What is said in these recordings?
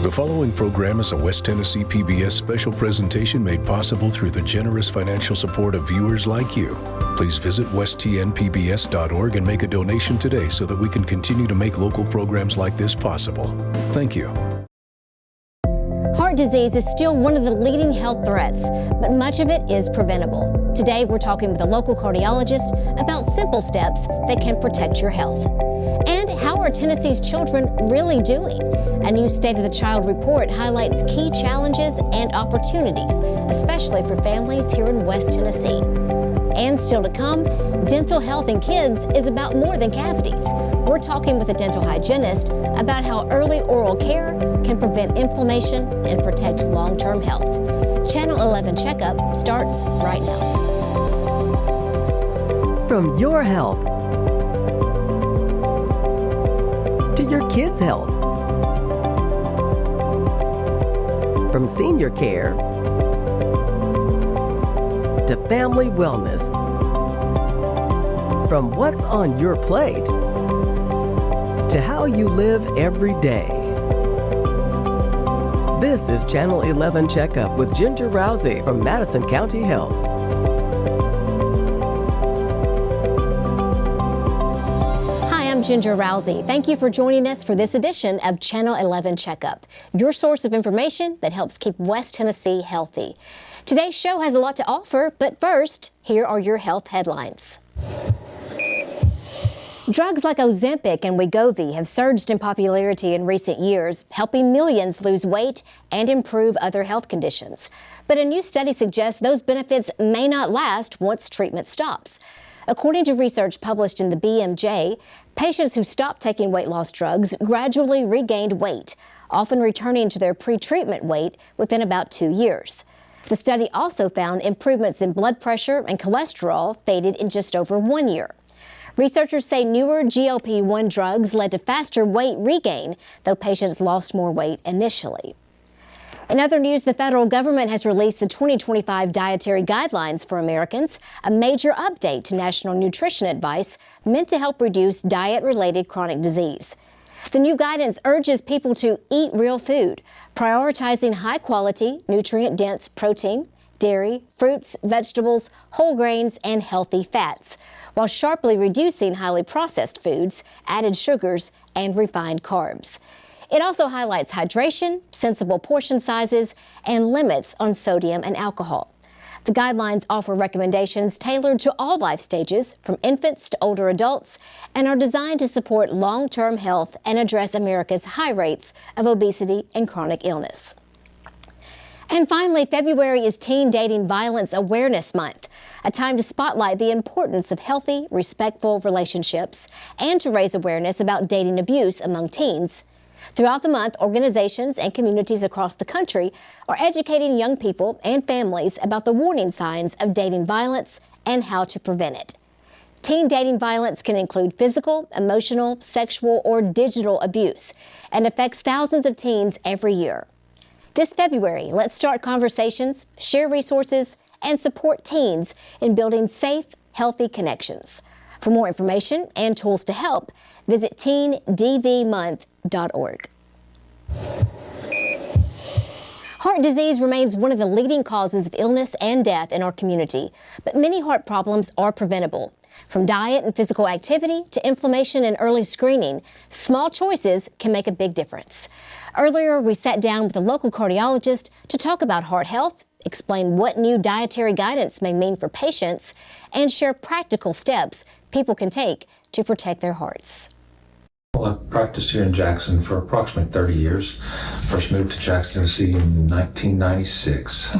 The following program is a West Tennessee PBS special presentation made possible through the generous financial support of viewers like you. Please visit westtnpbs.org and make a donation today so that we can continue to make local programs like this possible. Thank you. Heart disease is still one of the leading health threats, but much of it is preventable. Today, we're talking with a local cardiologist about simple steps that can protect your health. And how are Tennessee's children really doing? A new State of the Child report highlights key challenges and opportunities, especially for families here in West Tennessee. And still to come, dental health in kids is about more than cavities. We're talking with a dental hygienist about how early oral care can prevent inflammation and protect long-term health. Channel 11 Checkup starts right now. From your health to your kids' health, from senior care to family wellness, from what's on your plate to how you live every day. This is Channel 11 Checkup with Ginger Rousey from Madison County Health. I'm Ginger Rousey. Thank you for joining us for this edition of Channel 11 Checkup, your source of information that helps keep West Tennessee healthy. Today's show has a lot to offer, but first, here are your health headlines. Drugs like Ozempic and Wegovy have surged in popularity in recent years, helping millions lose weight and improve other health conditions. But a new study suggests those benefits may not last once treatment stops. According to research published in the BMJ, patients who stopped taking weight loss drugs gradually regained weight, often returning to their pre-treatment weight within about 2 years. The study also found improvements in blood pressure and cholesterol faded in just over 1 year. Researchers say newer GLP-1 drugs led to faster weight regain, though patients lost more weight initially. In other news, the federal government has released the 2025 Dietary Guidelines for Americans, a major update to national nutrition advice meant to help reduce diet-related chronic disease. The new guidance urges people to eat real food, prioritizing high-quality, nutrient-dense protein, dairy, fruits, vegetables, whole grains, and healthy fats, while sharply reducing highly processed foods, added sugars, and refined carbs. It also highlights hydration, sensible portion sizes, and limits on sodium and alcohol. The guidelines offer recommendations tailored to all life stages, from infants to older adults, and are designed to support long-term health and address America's high rates of obesity and chronic illness. And finally, February is Teen Dating Violence Awareness Month, a time to spotlight the importance of healthy, respectful relationships and to raise awareness about dating abuse among teens. Throughout the month, organizations and communities across the country are educating young people and families about the warning signs of dating violence and how to prevent it. Teen dating violence can include physical, emotional, sexual, or digital abuse and affects thousands of teens every year. This February, let's start conversations, share resources, and support teens in building safe, healthy connections. For more information and tools to help, visit teendvmonth.org. Heart disease remains one of the leading causes of illness and death in our community, but many heart problems are preventable. From diet and physical activity to inflammation and early screening, small choices can make a big difference. Earlier, we sat down with a local cardiologist to talk about heart health, explain what new dietary guidance may mean for patients, and share practical steps people can take to protect their hearts. Well, I've practiced here in Jackson for approximately 30 years. First moved to Jackson, Tennessee in 1996.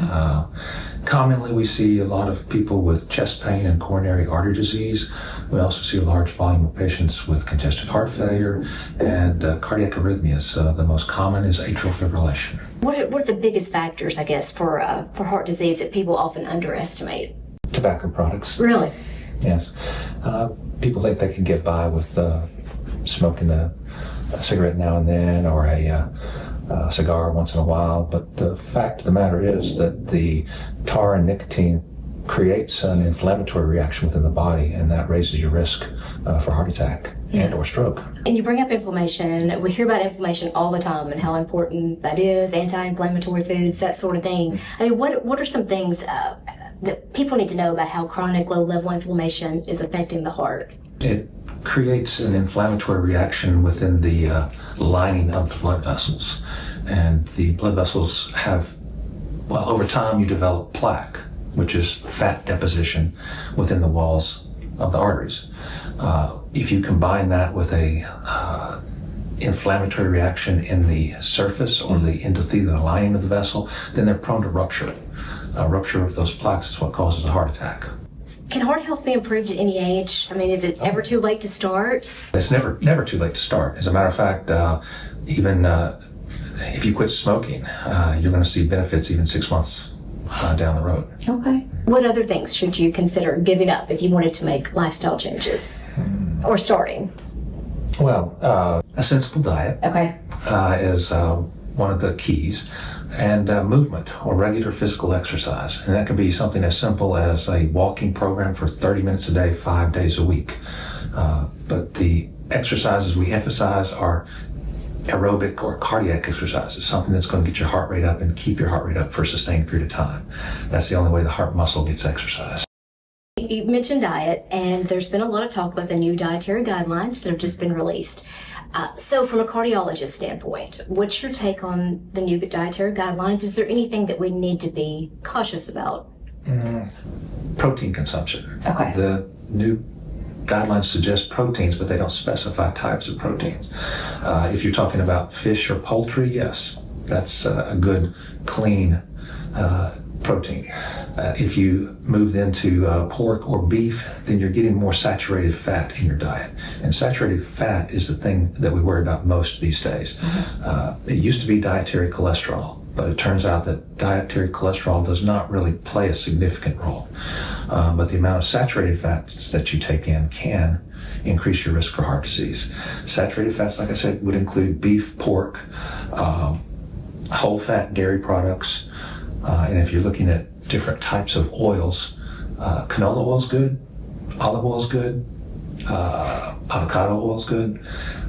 Commonly, we see a lot of people with chest pain and coronary artery disease. We also see a large volume of patients with congestive heart failure and cardiac arrhythmias. The most common is atrial fibrillation. What are the biggest factors, I guess, for heart disease that people often underestimate? Tobacco products. Really? Yes. People think they can get by with smoking a cigarette now and then or a cigar once in a while, but the fact of the matter is that the tar and nicotine creates an inflammatory reaction within the body, and that raises your risk for heart attack and or stroke. And you bring up inflammation. We hear about inflammation all the time and how important that is, anti-inflammatory foods, that sort of thing. I mean, what are some things that people need to know about how chronic low-level inflammation is affecting the heart? It creates an inflammatory reaction within the lining of the blood vessels. And the blood vessels have, well, over time you develop plaque, which is fat deposition within the walls of the arteries. If you combine that with a inflammatory reaction in the surface or the endothelial lining of the vessel, then they're prone to rupture. Rupture of those plaques is what causes a heart attack. Can heart health be improved at any age? I mean, is it ever too late to start? It's never too late to start. As a matter of fact, even if you quit smoking, you're going to see benefits even 6 months down the road. Okay. What other things should you consider giving up if you wanted to make lifestyle changes or starting? Well, a sensible diet is one of the keys, and movement or regular physical exercise. And that can be something as simple as a walking program for 30 minutes a day, 5 days a week. But the exercises we emphasize are aerobic or cardiac exercises, something that's going to get your heart rate up and keep your heart rate up for a sustained period of time. That's the only way the heart muscle gets exercised. You mentioned diet, and there's been a lot of talk about the new dietary guidelines that have just been released. So from a cardiologist standpoint, what's your take on the new dietary guidelines? Is there anything that we need to be cautious about? Protein consumption. Okay. The new guidelines suggest proteins, but they don't specify types of proteins. If you're talking about fish or poultry, yes, that's a good, clean protein. If you move into pork or beef, then you're getting more saturated fat in your diet. And saturated fat is the thing that we worry about most these days. It used to be dietary cholesterol, but it turns out that dietary cholesterol does not really play a significant role. But the amount of saturated fats that you take in can increase your risk for heart disease. Saturated fats, like I said, would include beef, pork, whole fat dairy products, and if you're looking at different types of oils, canola oil's good, olive oil's good, avocado oil's good.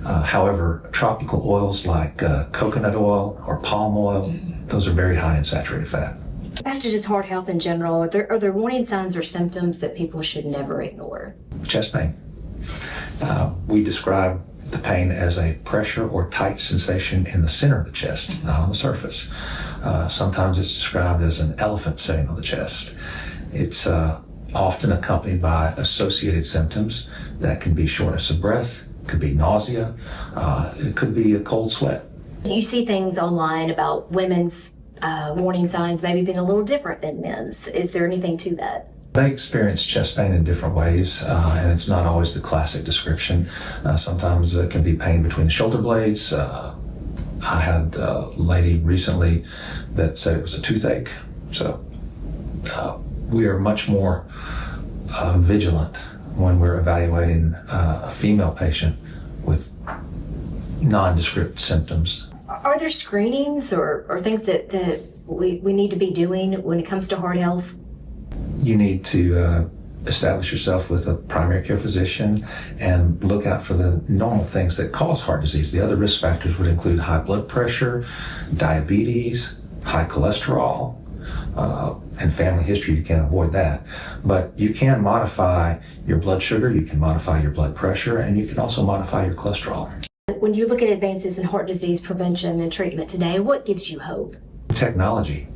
However, tropical oils like coconut oil or palm oil, those are very high in saturated fat. Back to just heart health in general, are there warning signs or symptoms that people should never ignore? Chest pain. We describe the pain as a pressure or tight sensation in the center of the chest, not on the surface. Sometimes it's described as an elephant sitting on the chest. It's often accompanied by associated symptoms that can be shortness of breath, could be nausea, it could be a cold sweat. Do you see things online about women's warning signs maybe being a little different than men's? Is there anything to that? They experience chest pain in different ways, and it's not always the classic description. Sometimes it can be pain between the shoulder blades. I had a lady recently that said it was a toothache. So we are much more vigilant when we're evaluating a female patient with nondescript symptoms. Are there screenings or things that we need to be doing when it comes to heart health? You need to establish yourself with a primary care physician and look out for the normal things that cause heart disease. The other risk factors would include high blood pressure, diabetes, high cholesterol, and family history. You can't avoid that. But you can modify your blood sugar, you can modify your blood pressure, and you can also modify your cholesterol. When you look at advances in heart disease prevention and treatment today, what gives you hope? Technology.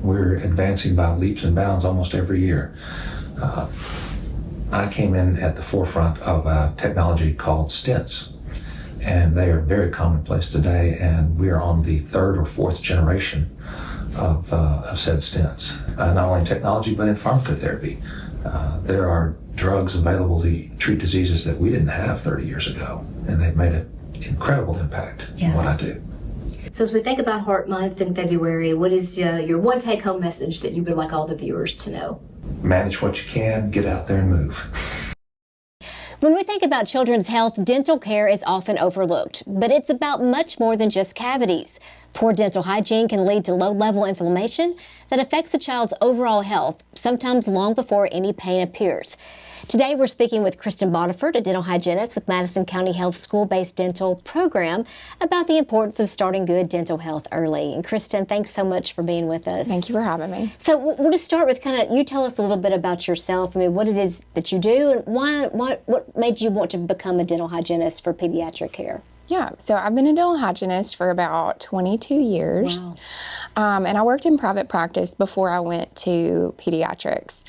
We're advancing by leaps and bounds almost every year. I came in at the forefront of a technology called stents, and they are very commonplace today, and we are on the third or fourth generation of said stents. Not only in technology, but in pharmacotherapy. There are drugs available to treat diseases that we didn't have 30 years ago, and they've made an incredible impact in what I do. So as we think about Heart Month in February, what is your one take-home message that you would like all the viewers to know? Manage what you can, get out there and move. When we think about children's health, dental care is often overlooked, but it's about much more than just cavities. Poor dental hygiene can lead to low-level inflammation that affects a child's overall health, sometimes long before any pain appears. Today, we're speaking with Kristen Boniford, a dental hygienist with Madison County Health School-Based Dental Program, about the importance of starting good dental health early. And Kristen, thanks so much for being with us. Thank you for having me. So we'll just start with you tell us a little bit about yourself. I mean, what it is that you do, and what made you want to become a dental hygienist for pediatric care? Yeah, so I've been a dental hygienist for about 22 years. Wow. And I worked in private practice before I went to pediatrics.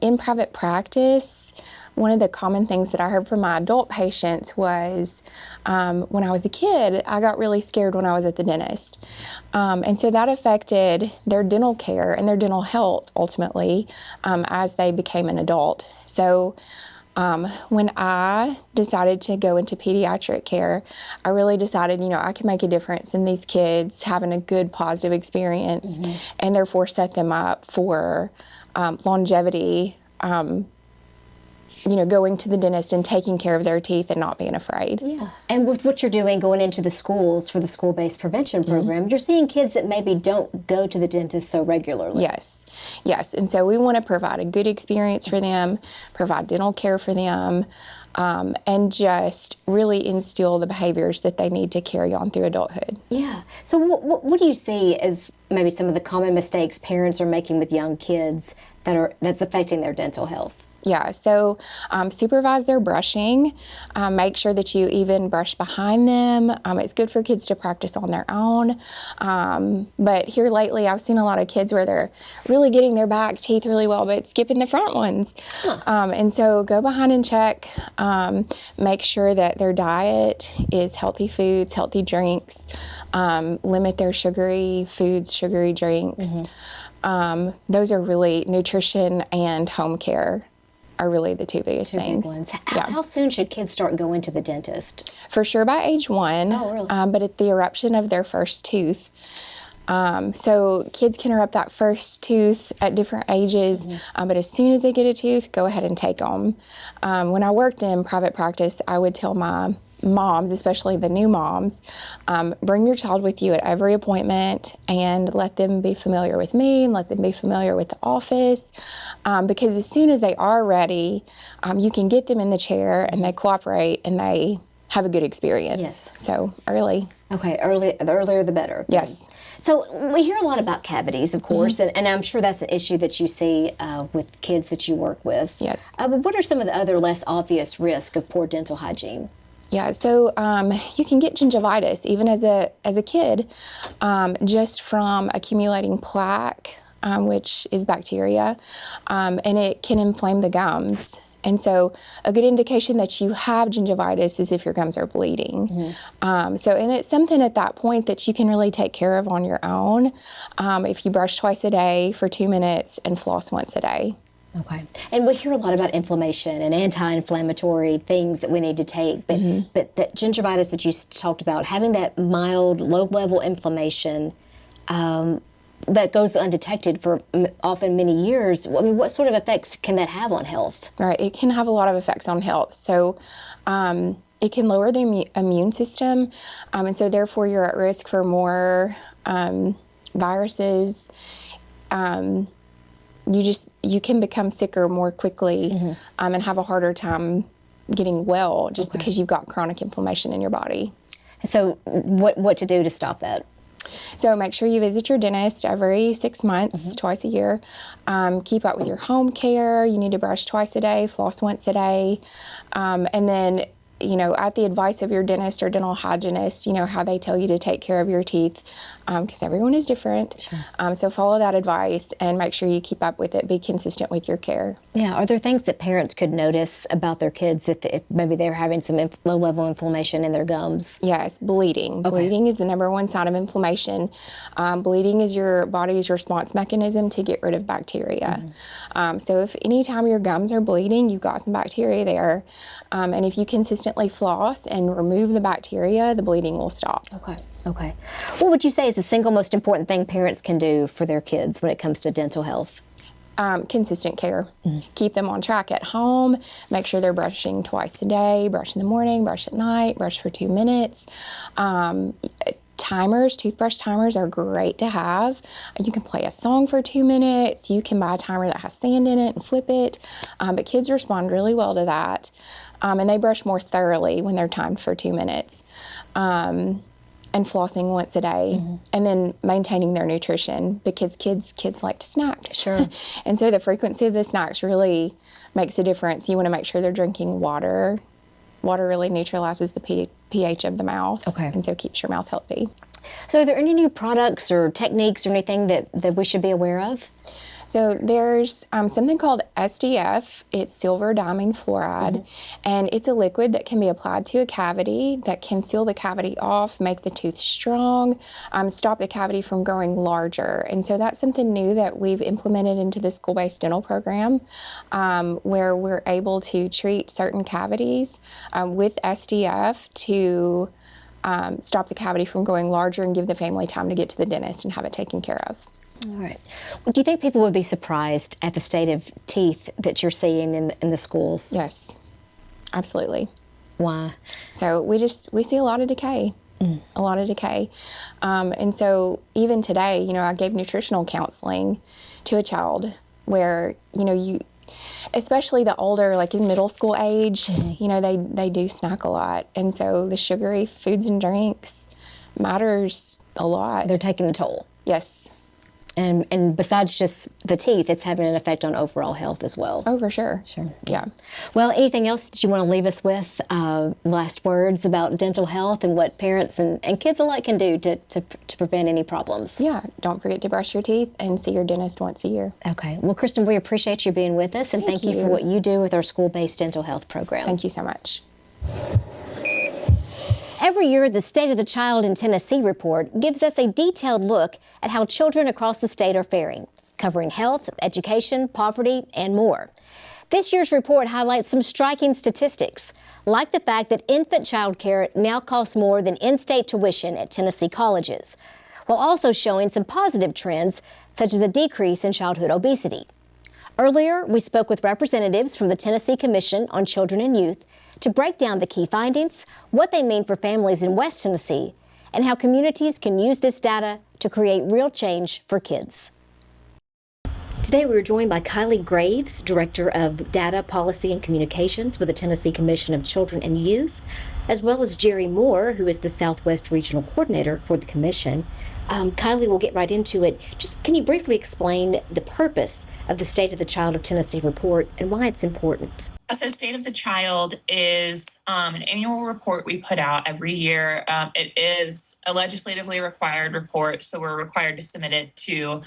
In private practice, one of the common things that I heard from my adult patients was when I was a kid, I got really scared when I was at the dentist. And so that affected their dental care and their dental health ultimately as they became an adult. So when I decided to go into pediatric care, I really decided, I could make a difference in these kids having a good, positive experience, and therefore set them up for longevity, going to the dentist and taking care of their teeth and not being afraid. Yeah. And with what you're doing, going into the schools for the school-based prevention program, you're seeing kids that maybe don't go to the dentist so regularly. Yes. And so we want to provide a good experience for them, provide dental care for them, and just really instill the behaviors that they need to carry on through adulthood. Yeah. So what do you see as maybe some of the common mistakes parents are making with young kids that's affecting their dental health? Yeah, so supervise their brushing. Make sure that you even brush behind them. It's good for kids to practice on their own. But here lately, I've seen a lot of kids where they're really getting their back teeth really well, but skipping the front ones. And so go behind and check. Make sure that their diet is healthy foods, healthy drinks. Limit their sugary foods, sugary drinks. Those are really nutrition and home care. Are really the two biggest things. Big ones. How soon should kids start going to the dentist? For sure by age 1, oh, really? But at the eruption of their first tooth. So kids can erupt that first tooth at different ages, but as soon as they get a tooth, go ahead and take them. When I worked in private practice, I would tell my moms, especially the new moms, bring your child with you at every appointment and let them be familiar with me and let them be familiar with the office, because as soon as they are ready, you can get them in the chair and they cooperate and they have a good experience. Yes. So early. Okay, the earlier the better. Yes. So we hear a lot about cavities, of course, and I'm sure that's an issue that you see with kids that you work with. Yes. But what are some of the other less obvious risks of poor dental hygiene? Yeah, so you can get gingivitis even as a kid, just from accumulating plaque, which is bacteria, and it can inflame the gums. And so a good indication that you have gingivitis is if your gums are bleeding. And it's something at that point that you can really take care of on your own if you brush twice a day for 2 minutes and floss once a day. Okay. And we hear a lot about inflammation and anti-inflammatory things that we need to take, but that gingivitis that you talked about, having that mild, low-level inflammation that goes undetected for often many years, I mean, what sort of effects can that have on health? Right. It can have a lot of effects on health. So it can lower the immune system, and so therefore you're at risk for more viruses. You can become sicker more quickly and have a harder time getting well just because you've got chronic inflammation in your body. So what to do to stop that? So make sure you visit your dentist every 6 months, twice a year. Keep up with your home care. You need to brush twice a day, floss once a day. And then, at the advice of your dentist or dental hygienist, how they tell you to take care of your teeth, because everyone is different. Sure. So follow that advice and make sure you keep up with it. Be consistent with your care. Yeah. Are there things that parents could notice about their kids if maybe they're having some low-level inflammation in their gums? Yes, bleeding. Okay. Bleeding is the number one sign of inflammation. Bleeding is your body's response mechanism to get rid of bacteria. So if anytime your gums are bleeding, you've got some bacteria there. And if you consistently floss and remove the bacteria, the bleeding will stop. Okay. What would you say is the single most important thing parents can do for their kids when it comes to dental health? Consistent care. Keep them on track at home. Make sure they're brushing twice a day. Brush in the morning, brush at night, brush for 2 minutes. Toothbrush timers are great to have. You can play a song for 2 minutes. You can buy a timer that has sand in it and flip it. But kids respond really well to that. And they brush more thoroughly when they're timed for 2 minutes. And flossing once a day, and then maintaining their nutrition, because kids like to snack. Sure. And so the frequency of the snacks really makes a difference. You want to make sure they're drinking water. Water really neutralizes the pH of the mouth. Okay. And so keeps your mouth healthy. So are there any new products or techniques or anything that we should be aware of? So there's something called SDF. It's silver diamine fluoride, and it's a liquid that can be applied to a cavity that can seal the cavity off, make the tooth strong, stop the cavity from growing larger. And so that's something new that we've implemented into the school-based dental program, where we're able to treat certain cavities with SDF to stop the cavity from growing larger and give the family time to get to the dentist and have it taken care of. All right. Well, do you think people would be surprised at the state of teeth that you're seeing in the schools? Yes, absolutely. Why? So we see a lot of decay, a lot of decay. And so even today, I gave nutritional counseling to a child where, you, especially the older, like in middle school age, they do snack a lot. And so the sugary foods and drinks matters a lot. They're taking a toll. Yes. And besides just the teeth, it's having an effect on overall health as well. Oh, for sure. Sure. Yeah. Well, anything else that you want to leave us with? Last words about dental health and what parents and kids alike can do to prevent any problems? Yeah. Don't forget to brush your teeth and see your dentist once a year. Okay. Well, Kristen, we appreciate you being with us, and thank you for what you do with our school-based dental health program. Thank you so much. Every year, the State of the Child in Tennessee report gives us a detailed look at how children across the state are faring, covering health, education, poverty, and more. This year's report highlights some striking statistics, like the fact that infant child care now costs more than in-state tuition at Tennessee colleges, while also showing some positive trends, such as a decrease in childhood obesity. Earlier, we spoke with representatives from the Tennessee Commission on Children and Youth to break down the key findings, what they mean for families in West Tennessee, and how communities can use this data to create real change for kids. Today we were joined by Kylie Graves, Director of Data, Policy, and Communications with the Tennessee Commission of Children and Youth, as well as Jerry Moore, who is the Southwest Regional Coordinator for the Commission. Kylie, we'll get right into it. Just can you briefly explain the purpose of the State of the Child of Tennessee report and why it's important? So State of the Child is an annual report we put out every year. It is a legislatively required report, so we're required to submit it to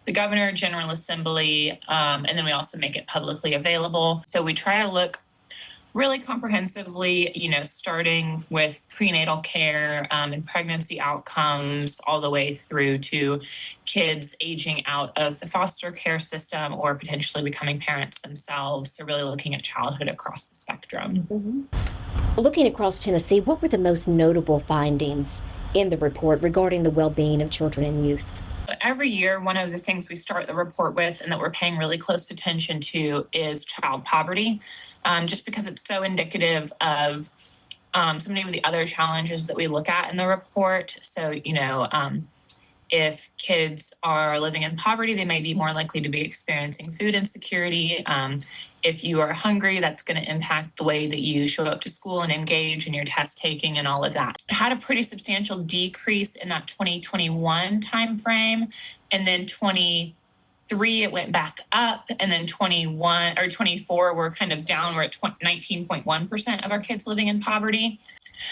the Governor, General Assembly, and then we also make it publicly available. So we try to look really comprehensively, starting with prenatal care and pregnancy outcomes all the way through to kids aging out of the foster care system or potentially becoming parents themselves. So really looking at childhood across the spectrum. Mm-hmm. Looking across Tennessee, what were the most notable findings in the report regarding the well-being of children and youth? Every year, one of the things we start the report with and that we're paying really close attention to is child poverty. Just because it's so indicative of so many of the other challenges that we look at in the report. So, if kids are living in poverty, they may be more likely to be experiencing food insecurity. If you are hungry, that's going to impact the way that you show up to school and engage in your test taking and all of that. It had a pretty substantial decrease in that 2021 timeframe, and then 23 it went back up, and then 21 or 24 we're kind of down. We're at 19.1% of our kids living in poverty.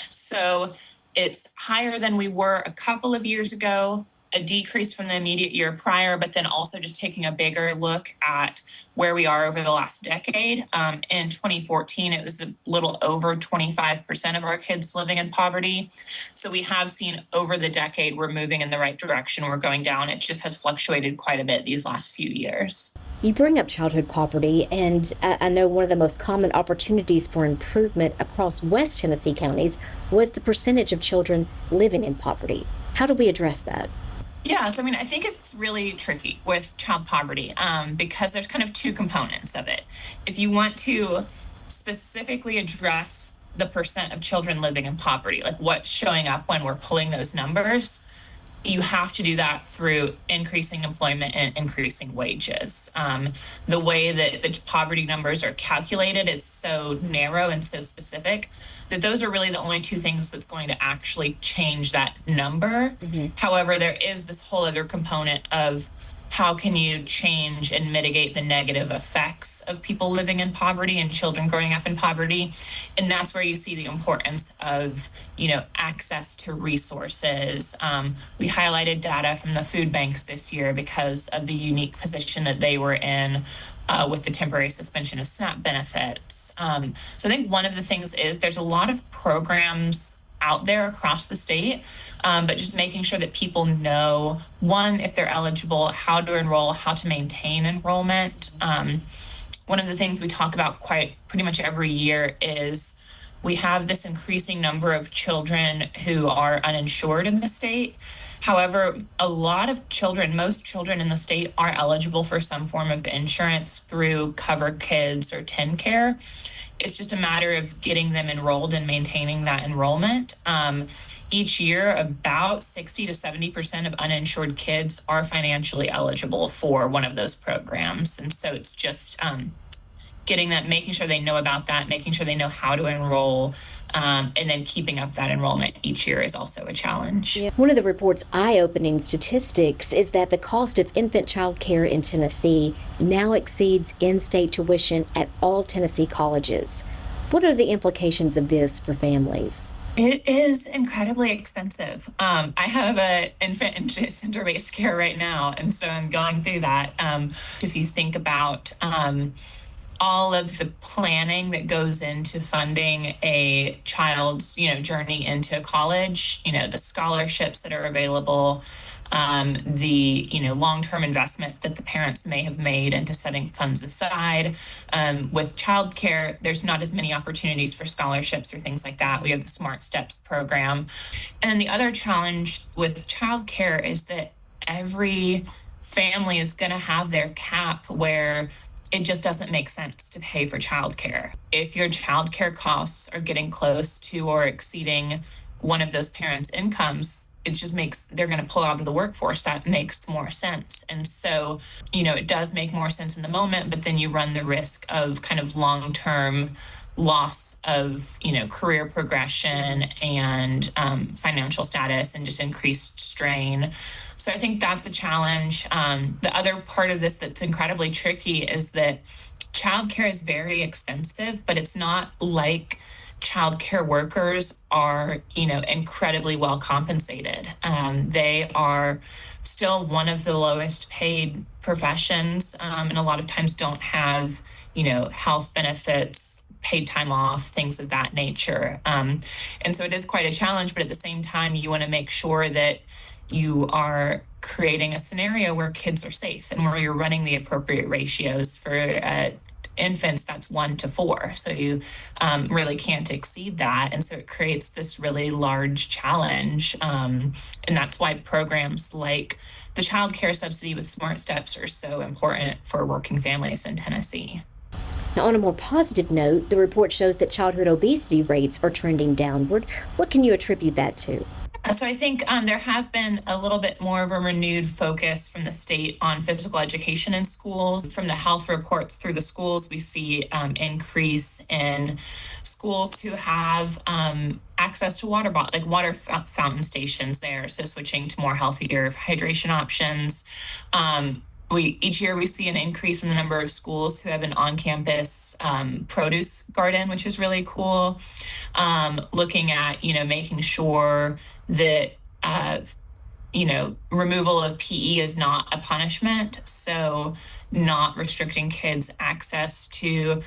So it's higher than we were a couple of years ago, a decrease from the immediate year prior, but then also just taking a bigger look at where we are over the last decade. In 2014, it was a little over 25% of our kids living in poverty. So we have seen over the decade, we're moving in the right direction. We're going down. It just has fluctuated quite a bit these last few years. You bring up childhood poverty, and I know one of the most common opportunities for improvement across West Tennessee counties was the percentage of children living in poverty. How do we address that? Yeah, so I think it's really tricky with child poverty because there's kind of two components of it. If you want to specifically address the percent of children living in poverty, like what's showing up when we're pulling those numbers, you have to do that through increasing employment and increasing wages. The way that the poverty numbers are calculated is so narrow and so specific that those are really the only two things that's going to actually change that number. However, there is this whole other component of how can you change and mitigate the negative effects of people living in poverty and children growing up in poverty. And that's where you see the importance of, access to resources. We highlighted data from the food banks this year because of the unique position that they were in with the temporary suspension of SNAP benefits. So I think one of the things is there's a lot of programs out there across the state, but just making sure that people know, one, if they're eligible, how to enroll, how to maintain enrollment. One of the things we talk about pretty much every year is we have this increasing number of children who are uninsured in the state. However, a lot of children, most children in the state are eligible for some form of insurance through Covered Kids or TennCare. It's just a matter of getting them enrolled and maintaining that enrollment. Each year, about 60 to 70% of uninsured kids are financially eligible for one of those programs. And so it's just getting that, making sure they know about that, making sure they know how to enroll, and then keeping up that enrollment each year is also a challenge. Yeah. One of the report's eye-opening statistics is that the cost of infant child care in Tennessee now exceeds in-state tuition at all Tennessee colleges. What are the implications of this for families? It is incredibly expensive. I have an infant and center-based care right now, and so I'm going through that. If you think about all of the planning that goes into funding a child's, journey into college, the scholarships that are available, the, long-term investment that the parents may have made into setting funds aside. With childcare, there's not as many opportunities for scholarships or things like that. We have the Smart Steps program. And then the other challenge with childcare is that every family is going to have their cap where it just doesn't make sense to pay for childcare. If your childcare costs are getting close to or exceeding one of those parents' incomes, it just they're going to pull out of the workforce. That makes more sense. And so, it does make more sense in the moment, but then you run the risk of kind of long-term loss of, career progression and financial status and just increased strain. So I think that's a challenge. The other part of this that's incredibly tricky is that childcare is very expensive, but it's not like childcare workers are, incredibly well compensated. They are still one of the lowest paid professions, and a lot of times don't have, health benefits, paid time off, things of that nature. And so it is quite a challenge, but at the same time, you want to make sure that you are creating a scenario where kids are safe and where you're running the appropriate ratios for infants. That's 1 to 4. So you really can't exceed that. And so it creates this really large challenge. And that's why programs like the child care subsidy with Smart Steps are so important for working families in Tennessee. Now, on a more positive note, the report shows that childhood obesity rates are trending downward. What can you attribute that to? So I think there has been a little bit more of a renewed focus from the state on physical education in schools. From the health reports through the schools, we see increase in schools who have access to water fountain stations there. So switching to more healthier hydration options. Each year we see an increase in the number of schools who have an on-campus produce garden, which is really cool. Looking at, making sure that, removal of PE is not a punishment. So not restricting kids' access to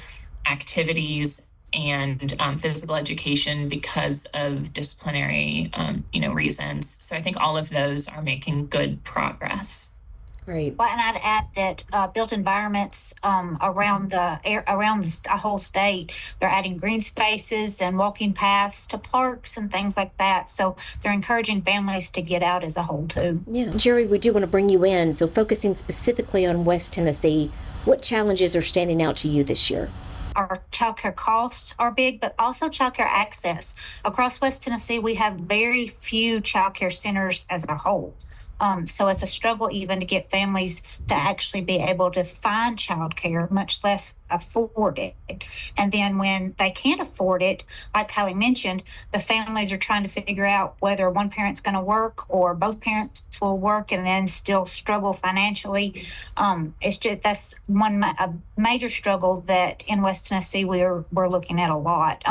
activities and physical education because of disciplinary, reasons. So I think all of those are making good progress. Great. Well, and I'd add that built environments around the whole state, they're adding green spaces and walking paths to parks and things like that. So they're encouraging families to get out as a whole too. Yeah, Jerry, we do want to bring you in. So focusing specifically on West Tennessee, what challenges are standing out to you this year? Our childcare costs are big, but also childcare access. Across West Tennessee, we have very few childcare centers as a whole. So it's a struggle even to get families to actually be able to find childcare, much less afford it. And then when they can't afford it, like Kylie mentioned, the families are trying to figure out whether one parent's going to work or both parents will work and then still struggle financially. It's just that's a major struggle that in West Tennessee we're looking at a lot.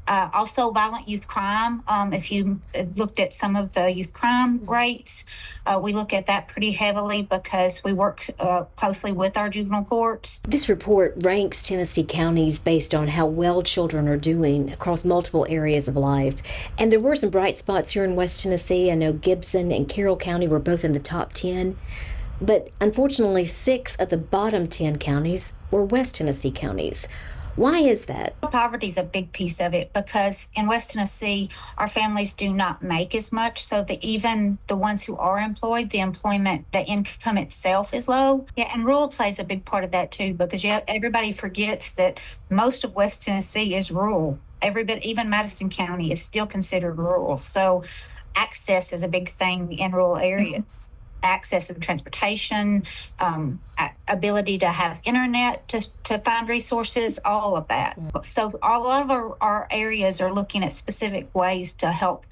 Also, violent youth crime. If you looked at some of the youth crime rates, we look at that pretty heavily because we work closely with our juvenile courts. This report ranks Tennessee counties based on how well children are doing across multiple areas of life. And there were some bright spots here in West Tennessee. I know Gibson and Carroll County were both in the top 10. But unfortunately, 6 of the bottom 10 counties were West Tennessee counties. Why is that? Poverty is a big piece of it because in West Tennessee, our families do not make as much. So that even the ones who are employed, the income itself is low. Yeah, and rural plays a big part of that too, because everybody forgets that most of West Tennessee is rural. Even Madison County is still considered rural. So access is a big thing in rural areas. Access of transportation, ability to have internet to find resources, all of that. So a lot of our areas are looking at specific ways to help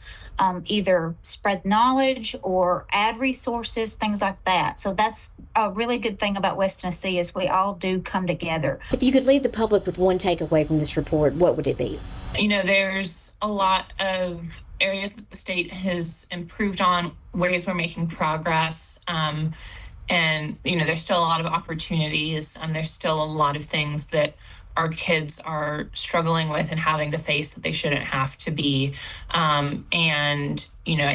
either spread knowledge or add resources, things like that. So that's a really good thing about West Tennessee is we all do come together. If you could leave the public with one takeaway from this report, what would it be? There's a lot of areas that the state has improved on, ways we're making progress. And, there's still a lot of opportunities and there's still a lot of things that our kids are struggling with and having to face that they shouldn't have to be. I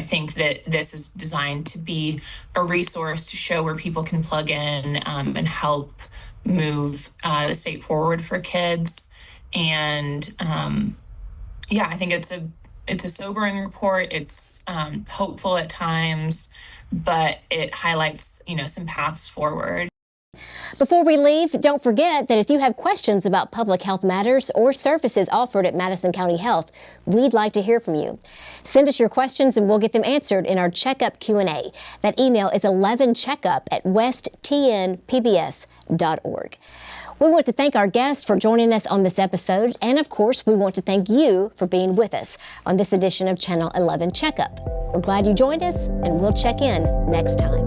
think that this is designed to be a resource to show where people can plug in and help move the state forward for kids. And I think it's a sobering report. It's hopeful at times, but it highlights, some paths forward. Before we leave, don't forget that if you have questions about public health matters or services offered at Madison County Health, we'd like to hear from you. Send us your questions and we'll get them answered in our Checkup Q&A. That email is 11checkup@westtnpbs.org. We want to thank our guests for joining us on this episode, and of course, we want to thank you for being with us on this edition of Channel 11 Checkup. We're glad you joined us, and we'll check in next time.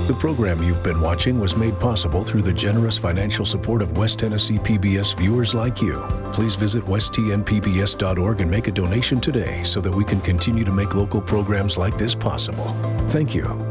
The program you've been watching was made possible through the generous financial support of West Tennessee PBS viewers like you. Please visit westtnpbs.org and make a donation today so that we can continue to make local programs like this possible. Thank you.